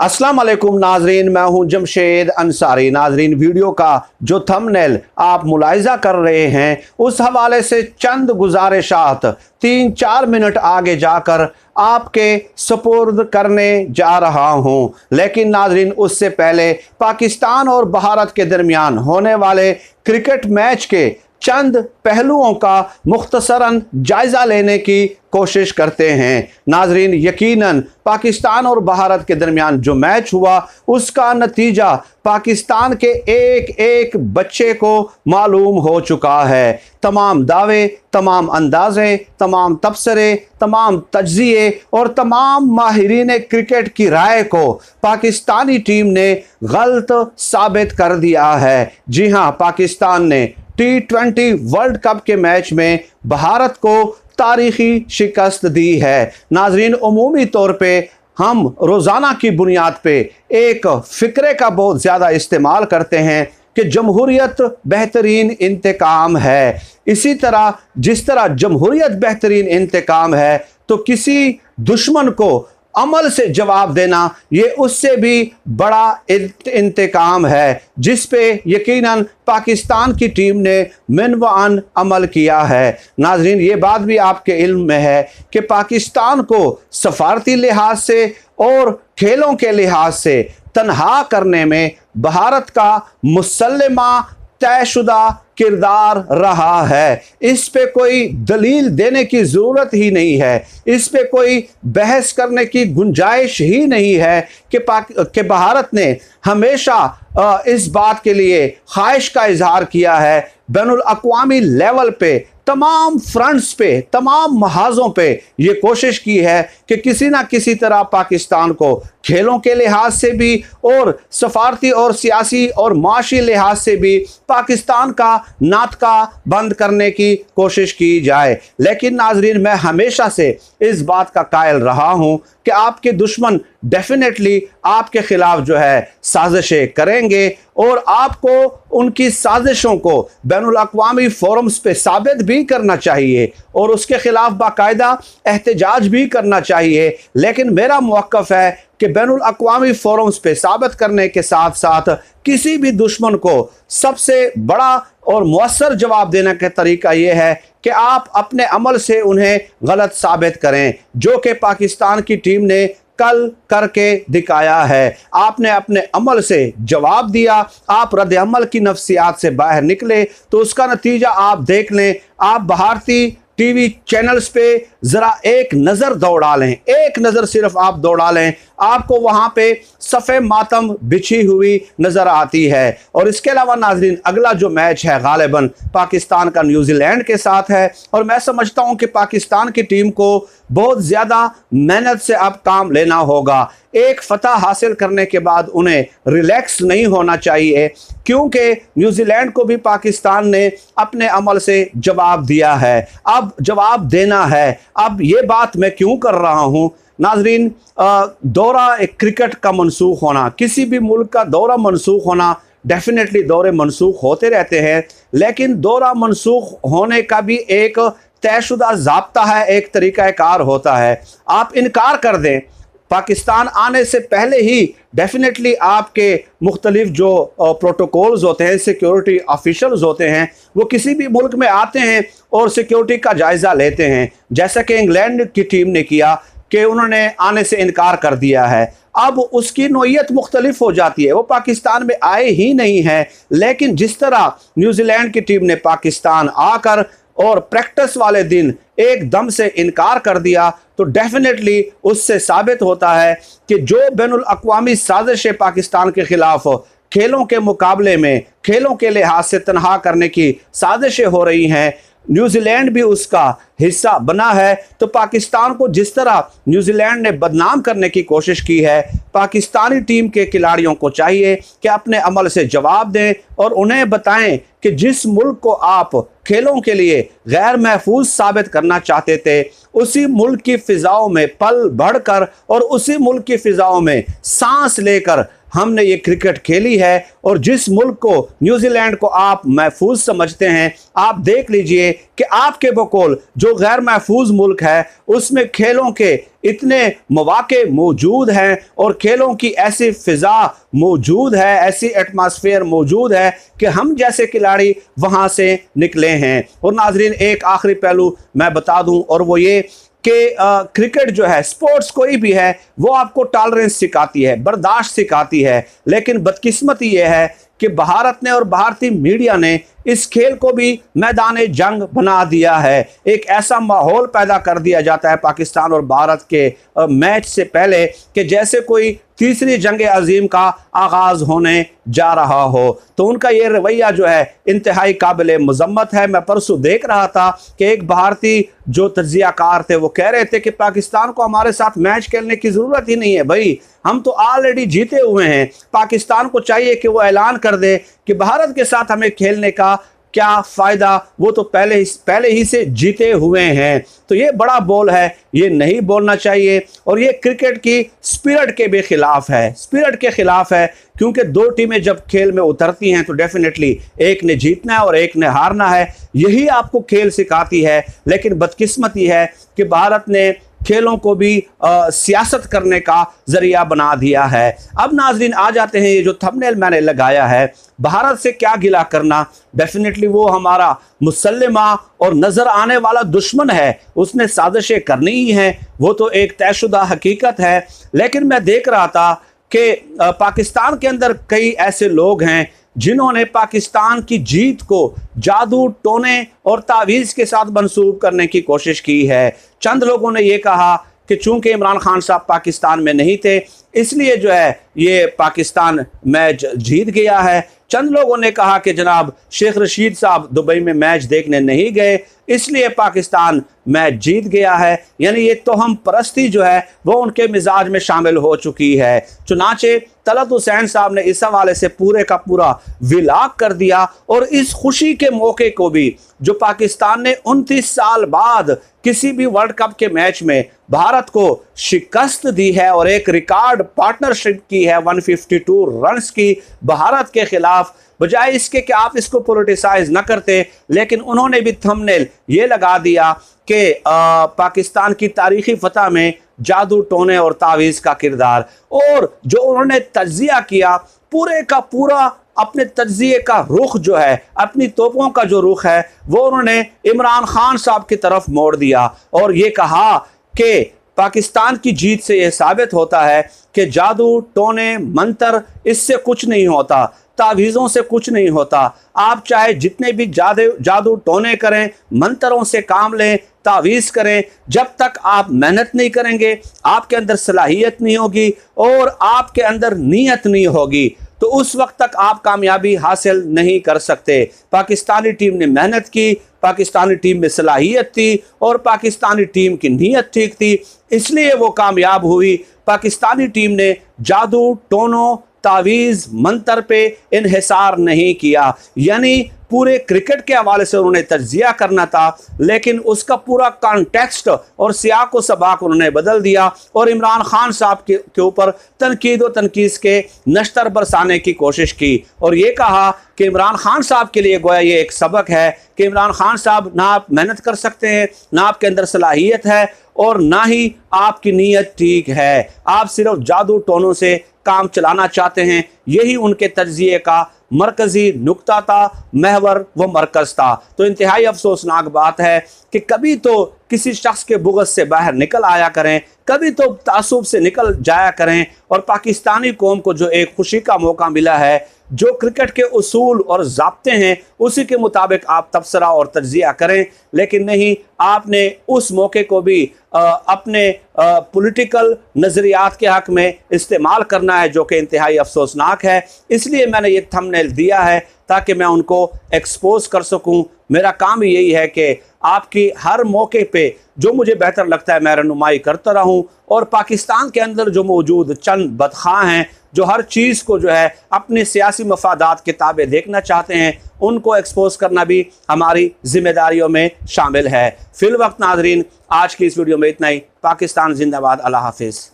अस्सलाम वालेकुम नाजरीन, मैं हूं जमशेद अंसारी। नाजरीन, वीडियो का जो थंबनेल आप मुलाहिजा कर रहे हैं उस हवाले से चंद गुजारिशात 3-4 मिनट आगे जाकर आपके सुपुर्द करने जा रहा हूं। लेकिन नाजरीन, उससे पहले पाकिस्तान और भारत के दरमियान होने वाले क्रिकेट मैच के चंद पहलुओं का मुख्तसरन जायज़ा लेने की कोशिश करते हैं। नाजरीन, यकीनन पाकिस्तान और भारत के दरमियान जो मैच हुआ उसका नतीजा पाकिस्तान के एक एक बच्चे को मालूम हो चुका है। तमाम दावे, तमाम अंदाजे, तमाम तबसरे, तमाम तज्जिए और तमाम माहिरीन क्रिकेट की राय को पाकिस्तानी टीम ने गलत साबित कर दिया है। जी हाँ, पाकिस्तान ने T20 वर्ल्ड कप के मैच में भारत को तारीखी शिकस्त दी है। नाजरीन, उमूमी तौर पे हम रोज़ाना की बुनियाद पे एक फ़िक्रे का बहुत ज़्यादा इस्तेमाल करते हैं कि जमहूरियत बेहतरीन इंतकाम है। इसी तरह जिस तरह जमहूरियत बेहतरीन इंतकाम है, तो किसी दुश्मन को अमल से जवाब देना ये उससे भी बड़ा इंतकाम है, जिस पे यकीनन पाकिस्तान की टीम ने मिनवान अमल किया है। नाजरीन, ये बात भी आपके इल्म में है कि पाकिस्तान को सफारती लिहाज से और खेलों के लिहाज से तनहा करने में भारत का मुसल्लमा तयशुदा किरदार रहा है। इस पे कोई दलील देने की ज़रूरत ही नहीं है, इस पे कोई बहस करने की गुंजाइश ही नहीं है कि भारत ने हमेशा इस बात के लिए ख्वाहिश का इजहार किया है, बैनुल अक़वामी लेवल पे तमाम फ्रंट्स पे, तमाम महाजों पे ये कोशिश की है कि किसी ना किसी तरह पाकिस्तान को खेलों के लिहाज से भी और सफारती और सियासी और माशी लिहाज से भी पाकिस्तान का नातका बंद करने की कोशिश की जाए। लेकिन नाजरीन, मैं हमेशा से इस बात का कायल रहा हूँ कि आपके दुश्मन डेफिनेटली आपके ख़िलाफ़ जो है साजिशें करेंगे और आपको उनकी साजिशों को बैनुल अक़वामी फोरम्स पे साबित भी करना चाहिए और उसके ख़िलाफ़ बाकायदा एहतजाज भी करना चाहिए। लेकिन मेरा मौक़िफ़ है कि बैनुल अक़वामी फोरम्स पे साबित करने के साथ साथ किसी भी दुश्मन को सबसे बड़ा और मुअस्सर जवाब देने का तरीका यह है कि आप अपने अमल से उन्हें गलत साबित करें, जो कि पाकिस्तान की टीम ने कल करके दिखाया है। आपने अपने अमल से जवाब दिया, आप रद्द अमल की नफ्सियात से बाहर निकले, तो उसका नतीजा आप देख लें। आप भारतीय टीवी चैनल्स पे ज़रा एक नज़र दौड़ा लें, एक नज़र सिर्फ आप दौड़ा लें, आपको वहाँ पे सफ़े मातम बिछी हुई नज़र आती है। और इसके अलावा नाजरीन, अगला जो मैच है गालिबन पाकिस्तान का न्यूजीलैंड के साथ है और मैं समझता हूँ कि पाकिस्तान की टीम को बहुत ज़्यादा मेहनत से अब काम लेना होगा। एक फ़तह हासिल करने के बाद उन्हें रिलैक्स नहीं होना चाहिए, क्योंकि न्यूजीलैंड को भी पाकिस्तान ने अपने अमल से जवाब दिया है, अब जवाब देना है। अब ये बात मैं क्यों कर रहा हूँ नाजरीन, दौरा एक क्रिकेट का मनसूख होना, किसी भी मुल्क का दौरा मनसूख होना, डेफिनेटली दौरे मनसूख होते रहते हैं, लेकिन दौरा मनसूख होने का भी एक तयशुदा ज़ाब्ता है, एक तरीक़ाकार होता है। आप इनकार कर दें, पाकिस्तान आने से पहले ही डेफिनेटली आपके मुख्तलिफ जो प्रोटोकॉल्स होते हैं, सिक्योरिटी ऑफिशल्स होते हैं, वो किसी भी मुल्क में आते हैं और सिक्योरिटी का जायज़ा लेते हैं, जैसा कि इंग्लैंड की टीम ने किया कि उन्होंने आने से इनकार कर दिया है। अब उसकी नोयत मुख्तलिफ हो जाती है, वो पाकिस्तान में आए ही नहीं हैं। लेकिन जिस तरह न्यूजीलैंड की टीम ने पाकिस्तान आकर और प्रैक्टिस वाले दिन एकदम से इनकार कर दिया, तो डेफिनेटली उससे साबित होता है कि जो बैनुल अक़वामी साजिशें पाकिस्तान के ख़िलाफ़ खेलों के मुकाबले में, खेलों के लिहाज से तनहा करने की साजिशें हो रही हैं, न्यूजीलैंड भी उसका हिस्सा बना है। तो पाकिस्तान को जिस तरह न्यूजीलैंड ने बदनाम करने की कोशिश की है, पाकिस्तानी टीम के खिलाड़ियों को चाहिए कि अपने अमल से जवाब दें और उन्हें बताएं कि जिस मुल्क को आप खेलों के लिए गैर महफूज साबित करना चाहते थे, उसी मुल्क की फ़िज़ाओं में पल बढ़कर और उसी मुल्क की फ़िज़ाओं में सांस लेकर हमने ये क्रिकेट खेली है। और जिस मुल्क को, न्यूजीलैंड को आप महफूज समझते हैं, आप देख लीजिए कि आपके बकौल जो गैर महफूज मुल्क है उसमें खेलों के इतने मौके मौजूद हैं और खेलों की ऐसी फ़िज़ा मौजूद है, ऐसी एटमॉस्फेयर मौजूद है कि हम जैसे खिलाड़ी वहाँ से निकले हैं। और नाजरीन, एक आखिरी पहलू मैं बता दूं, और वो ये कि क्रिकेट जो है, स्पोर्ट्स कोई भी है, वो आपको टॉलरेंस सिखाती है, बर्दाश्त सिखाती है। लेकिन बदकिस्मती ये है कि भारत ने और भारतीय मीडिया ने इस खेल को भी मैदान जंग बना दिया है। एक ऐसा माहौल पैदा कर दिया जाता है पाकिस्तान और भारत के मैच से पहले कि जैसे कोई तीसरी जंग अजीम का आगाज़ होने जा रहा हो। तो उनका ये रवैया जो है इंतहाई काबिल मजम्मत है। मैं परसों देख रहा था कि एक भारतीय जो तज्जियाकार थे वो कह रहे थे कि पाकिस्तान को हमारे साथ मैच खेलने की ज़रूरत ही नहीं है भाई, हम तो ऑलरेडी जीते हुए हैं। पाकिस्तान को चाहिए कि वो ऐलान कर दे कि भारत के साथ हमें खेलने का क्या फ़ायदा, वो तो पहले ही से जीते हुए हैं। तो ये बड़ा बोल है, ये नहीं बोलना चाहिए। और ये क्रिकेट की स्पिरिट के भी खिलाफ है, स्पिरिट के खिलाफ है, क्योंकि दो टीमें जब खेल में उतरती हैं तो डेफिनेटली एक ने जीतना है और एक ने हारना है, यही आपको खेल सिखाती है। लेकिन बदकिस्मती है कि भारत ने खेलों को भी सियासत करने का जरिया बना दिया है। अब नाजरीन आ जाते हैं, ये जो थंबनेल मैंने लगाया है, भारत से क्या गिला करना, डेफिनेटली वो हमारा मुसल्लिमा और नज़र आने वाला दुश्मन है, उसने साजिशें करनी ही हैं, वो तो एक तयशुदा हकीकत है। लेकिन मैं देख रहा था कि पाकिस्तान के अंदर कई ऐसे लोग हैं जिन्होंने पाकिस्तान की जीत को जादू, टोने और तावीज़ के साथ मंसूब करने की कोशिश की है। चंद लोगों ने यह कहा कि चूंकि इमरान खान साहब पाकिस्तान में नहीं थे इसलिए जो है ये पाकिस्तान मैच जीत गया है। चंद लोगों ने कहा कि जनाब शेख रशीद साहब दुबई में मैच देखने नहीं गए इसलिए पाकिस्तान मैच जीत गया है। यानी ये तोहम परस्ती जो है वो उनके मिजाज में शामिल हो चुकी है। चुनाचे तलत हुसैन साहब ने इस हवाले से पूरे का पूरा विलाग कर दिया और इस खुशी के मौके को भी जो पाकिस्तान ने 29 साल बाद किसी भी वर्ल्ड कप के मैच में भारत को शिकस्त दी है और एक रिकॉर्ड पार्टनरशिप की है 152 रन्स की भारत के खिलाफ, बजाय इसके कि आप इसको पोलिटिसाइज न करते। लेकिन उन्होंने भी थंबनेल ये लगा दिया कि पाकिस्तान की तारीखी फतह में जादू, टोने और तावीज़ का किरदार, और जो उन्होंने तज्जिया किया पूरे का पूरा अपने तज्जिए का रुख जो है, अपनी तोपों का जो रुख है वो उन्होंने इमरान खान साहब की तरफ मोड़ दिया और ये कहा कि पाकिस्तान की जीत से यह साबित होता है कि जादू, टोने, मंत्र इससे कुछ नहीं होता, तावीज़ों से कुछ नहीं होता। आप चाहे जितने भी जादू टोने करें, मंत्रों से काम लें, तावीज़ करें, जब तक आप मेहनत नहीं करेंगे, आपके अंदर सलाहियत नहीं होगी और आपके अंदर नीयत नहीं होगी, तो उस वक्त तक आप कामयाबी हासिल नहीं कर सकते। पाकिस्तानी टीम ने मेहनत की, पाकिस्तानी टीम में सलाहियत थी और पाकिस्तानी टीम की नीयत ठीक थी, इसलिए वो कामयाब हुई। पाकिस्तानी टीम ने जादू, टोनों, तावीज़, मंत्र पे इन्हिसार नहीं किया। यानी पूरे क्रिकेट के हवाले से उन्होंने तज्जिया करना था, लेकिन उसका पूरा कॉन्टेक्स्ट और सियाक व सबाक उन्होंने बदल दिया और इमरान खान साहब के ऊपर तनकीद व तनकीस के नश्तर बरसाने की कोशिश की और ये कहा कि इमरान खान साहब के लिए गोया ये एक सबक है कि इमरान खान साहब ना आप मेहनत कर सकते हैं, ना आपके अंदर सलाहियत है और ना ही आपकी नीयत ठीक है, आप सिर्फ जादू टोनों से काम चलाना चाहते हैं। यही उनके तज्जिए का मरकजी नुक्ता था, महवर व मरकज़ था। तो इंतहाई अफसोसनाक बात है कि कभी तो किसी शख्स के बुग़्ज़ से बाहर निकल आया करें, कभी तो तासुब से निकल जाया करें और पाकिस्तानी कौम को जो एक खुशी का मौका मिला है, जो क्रिकेट के उसूल और ज़ाब्ते हैं उसी के मुताबिक आप तबसरा और तज्जिया करें। लेकिन नहीं, आपने उस मौके को भी अपने पॉलिटिकल नज़रियात के हक़ में इस्तेमाल करना है, जो कि इंतहाई अफसोसनाक है। इसलिए मैंने ये थंबनेल दिया है ताकि मैं उनको एक्सपोज कर सकूं। मेरा काम यही है कि आपकी हर मौके पे जो मुझे बेहतर लगता है मैं रहनुमाई करता रहूं और पाकिस्तान के अंदर जो मौजूद चंद बदखां हैं जो हर चीज़ को जो है अपने सियासी मफादात के ताबे देखना चाहते हैं, उनको एक्सपोज करना भी हमारी जिम्मेदारियों में शामिल है। फिल वक्त नाजरीन, आज की इस वीडियो में इतना ही। पाकिस्तान जिंदाबाद, अल्लाह हाफिज़।